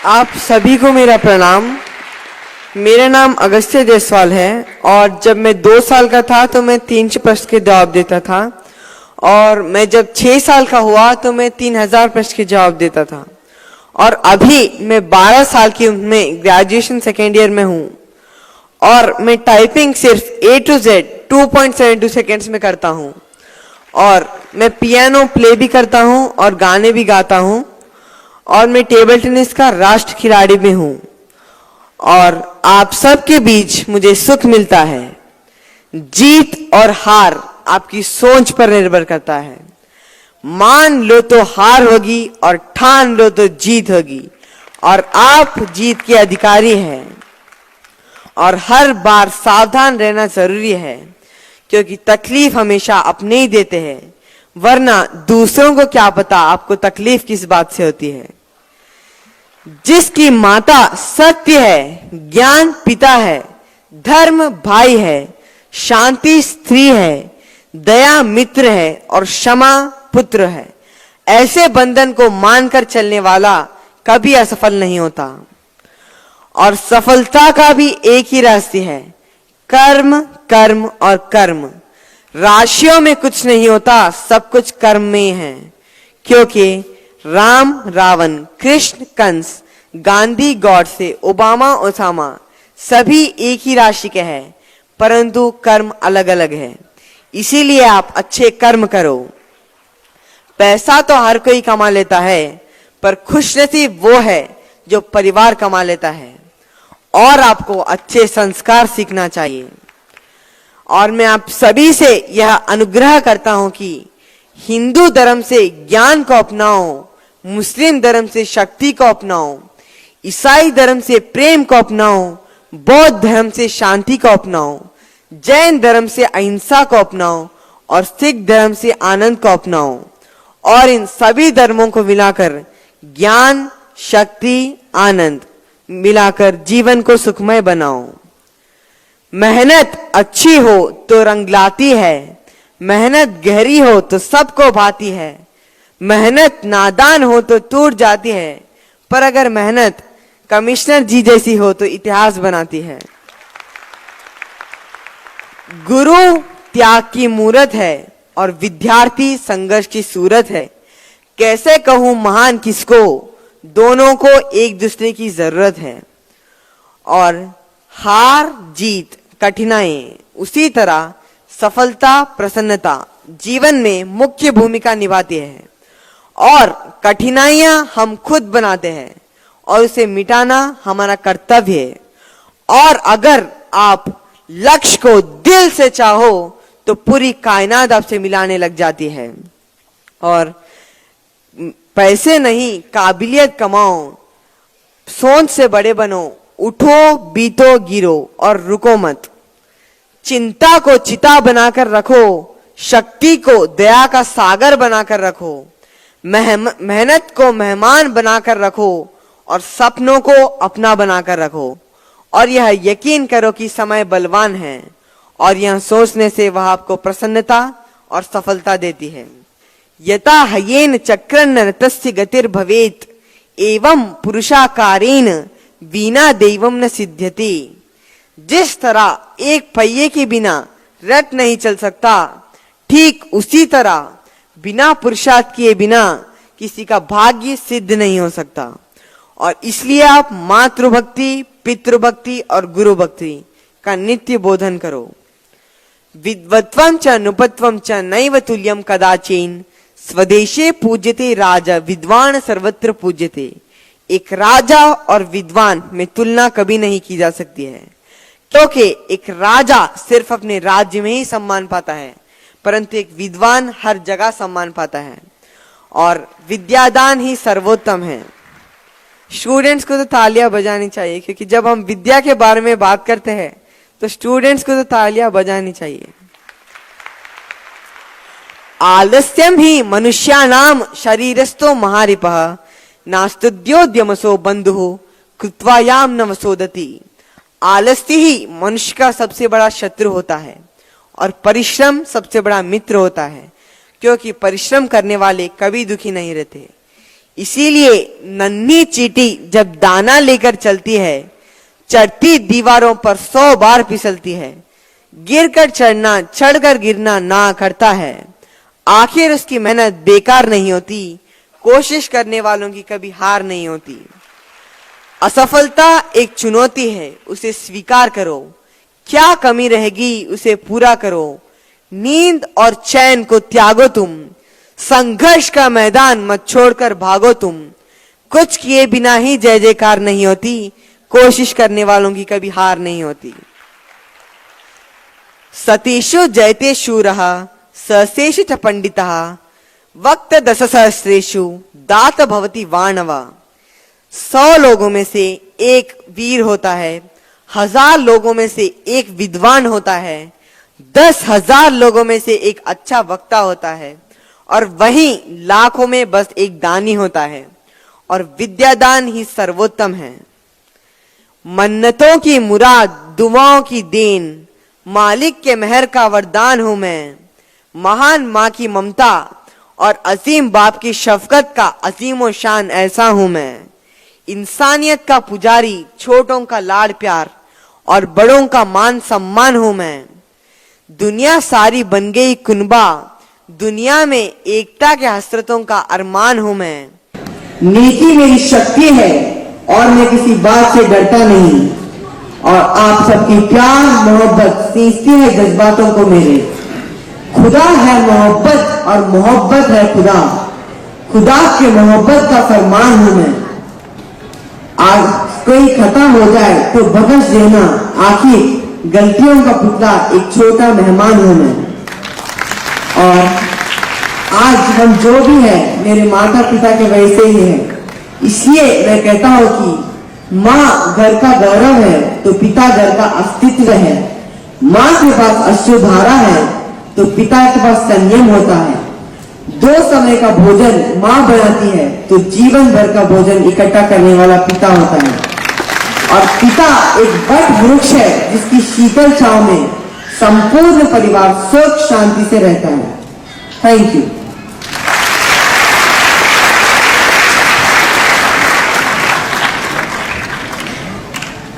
आप सभी को मेरा प्रणाम। मेरा नाम अगस्त्य जायसवाल है और जब मैं 2 साल का था तो मैं 300 प्रश्न के जवाब देता था और मैं जब 6 साल का हुआ तो मैं 3000 प्रश्न के जवाब देता था और अभी मैं 12 साल की उम्र में ग्रेजुएशन सेकेंड ईयर में हूँ और मैं टाइपिंग सिर्फ A to Z 2.72 सेकेंड्स में करता हूँ और मैं पियानो प्ले भी करता हूँ और गाने भी गाता हूँ और मैं टेबल टेनिस का राष्ट्र खिलाड़ी भी हूँ और आप सबके बीच मुझे सुख मिलता है। जीत और हार आपकी सोच पर निर्भर करता है। मान लो तो हार होगी और ठान लो तो जीत होगी और आप जीत के अधिकारी हैं और हर बार सावधान रहना जरूरी है क्योंकि तकलीफ हमेशा अपने ही देते हैं, वरना दूसरों को क्या पता आपको तकलीफ किस बात से होती है। जिसकी माता सत्य है, ज्ञान पिता है, धर्म भाई है, शांति स्त्री है, दया मित्र है और क्षमा पुत्र है, ऐसे बंधन को मानकर चलने वाला कभी असफल नहीं होता। और सफलता का भी एक ही रास्ता है, कर्म कर्म और कर्म। राशियों में कुछ नहीं होता, सब कुछ कर्म में है। क्योंकि राम रावण, कृष्ण कंस, गांधी गॉडसे, ओबामा ओसामा सभी एक ही राशि के हैं, परंतु कर्म अलग अलग है। इसीलिए आप अच्छे कर्म करो। पैसा तो हर कोई कमा लेता है, पर खुशनसीब वो है जो परिवार कमा लेता है। और आपको अच्छे संस्कार सीखना चाहिए। और मैं आप सभी से यह अनुग्रह करता हूं कि हिंदू धर्म से ज्ञान को अपनाओ, मुस्लिम धर्म से शक्ति को अपनाओ, ईसाई धर्म से प्रेम को अपनाओ, बौद्ध धर्म से शांति को अपनाओ, जैन धर्म से अहिंसा को अपनाओ और सिख धर्म से आनंद को अपनाओ और इन सभी धर्मों को मिलाकर ज्ञान, शक्ति, आनंद मिलाकर जीवन को सुखमय बनाओ। मेहनत अच्छी हो तो रंग लाती है, मेहनत गहरी हो तो सबको भाती है, मेहनत नादान हो तो टूट जाती है, पर अगर मेहनत कमिश्नर जी जैसी हो तो इतिहास बनाती है। गुरु त्याग की मूरत है और विद्यार्थी संघर्ष की सूरत है। कैसे कहूं महान किसको, दोनों को एक दूसरे की जरूरत है। और हार जीत कठिनाई, उसी तरह सफलता प्रसन्नता जीवन में मुख्य भूमिका निभाती है और कठिनाइयां हम खुद बनाते हैं और उसे मिटाना हमारा कर्तव्य है। और अगर आप लक्ष्य को दिल से चाहो तो पूरी कायनात आपसे मिलाने लग जाती है। और पैसे नहीं, काबिलियत कमाओ, सोच से बड़े बनो, उठो बीतो गिरो और रुको मत। चिंता को चिता बनाकर रखो, शक्ति को दया का सागर बनाकर रखो, मेहनत को मेहमान बनाकर रखो और सपनों को अपना बनाकर रखो। और यह यकीन करो कि समय बलवान है और यह सोचने से वह आपको प्रसन्नता और सफलता देती है। यथा हयेन चक्रन नरतस्य गतिर भवेत एवं पुरुषाकारेण बिना दैवम न सिद्ध्यति। जिस तरह एक पहिए के बिना रथ नहीं चल सकता, ठीक उसी तरह बिना पुरुषार्थ किए बिना किसी का भाग्य सिद्ध नहीं हो सकता। और इसलिए आप मातृभक्ति, पितृभक्ति और गुरु भक्ति का नित्य बोधन करो। विद्वत्वं च नुपत्वं च नैव तुल्यं कदाचिन स्वदेशे पूज्यते राजा विद्वान सर्वत्र पूज्यते। एक राजा और विद्वान में तुलना कभी नहीं की जा सकती है, क्योंकि एक राजा सिर्फ अपने राज्य में ही सम्मान पाता है, परंतु एक विद्वान हर जगह सम्मान पाता है। और विद्यादान ही सर्वोत्तम है। स्टूडेंट्स को तो तालियां बजानी चाहिए, क्योंकि जब हम विद्या के बारे में बात करते हैं तो स्टूडेंट्स को तो तालियां बजानी चाहिए। आलस्यम ही मनुष्यानाम शरीरस्थो महारिपः नास्तुद्योद्यमसो बंधु कृत्वायाम न वसोदति। आलस्य ही मनुष्य का सबसे बड़ा शत्रु होता है और परिश्रम सबसे बड़ा मित्र होता है, क्योंकि परिश्रम करने वाले कभी दुखी नहीं रहते। इसीलिए नन्ही चींटी जब दाना लेकर चलती है, चढ़ती दीवारों पर 100 बार फिसलती है, गिरकर चढ़ना चढ़कर गिरना ना करता है, आखिर उसकी मेहनत बेकार नहीं होती, कोशिश करने वालों की कभी हार नहीं होती। असफलता एक चुनौती है, उसे स्वीकार करो, क्या कमी रहेगी उसे पूरा करो, नींद और चैन को त्यागो तुम, संघर्ष का मैदान मत छोड़कर भागो तुम, कुछ किए बिना ही जय जयकार नहीं होती, कोशिश करने वालों की कभी हार नहीं होती। सतीषु जयते शूरः सहस्रेषु च पंडितः वक्त दश सहस्रेषु दात भवति वाणव। 100 लोगों में से एक वीर होता है, 1000 लोगों में से एक विद्वान होता है, 10,000 लोगों में से एक अच्छा वक्ता होता है, और वहीं लाखों में बस एक दानी होता है, और विद्यादान ही सर्वोत्तम है। मन्नतों की मुराद, दुआओं की देन, मालिक के मेहर का वरदान हूं मैं, महान माँ की ममता और अजीम बाप की शफकत का अजीमो शान ऐसा हूं मैं, इंसानियत का पुजारी, छोटों का लाड़ प्यार और बड़ों का मान सम्मान हूं मैं। दुनिया सारी बन गई कुनबा, दुनिया में एकता के हसरतों का अरमान हूं मैं। नीति मेरी शक्ति है और मैं किसी बात से डरता नहीं, और आप सबकी प्यार मोहब्बत सींचती है जज्बातों को मेरे। खुदा है मोहब्बत और मोहब्बत है खुदा, खुदा के मोहब्बत का फरमान हूं मैं। आज कोई खता हो जाए तो बख्श देना, आखिर गलतियों का पुतला एक छोटा मेहमान हूं मैं। और आज हम जो भी है मेरे माता पिता के वजह से ही है, इसलिए मैं कहता हूं कि माँ घर का गौरव है तो पिता घर का अस्तित्व है। माँ के पास अश्रुधारा है तो पिता के पास संयम होता है। 2 समय का भोजन माँ बनाती है तो जीवन भर का भोजन इकट्ठा करने वाला पिता होता है। और पिता एक वट वृक्ष है जिसकी शीतल छांव में संपूर्ण परिवार सुख शांति से रहता है। Thank you.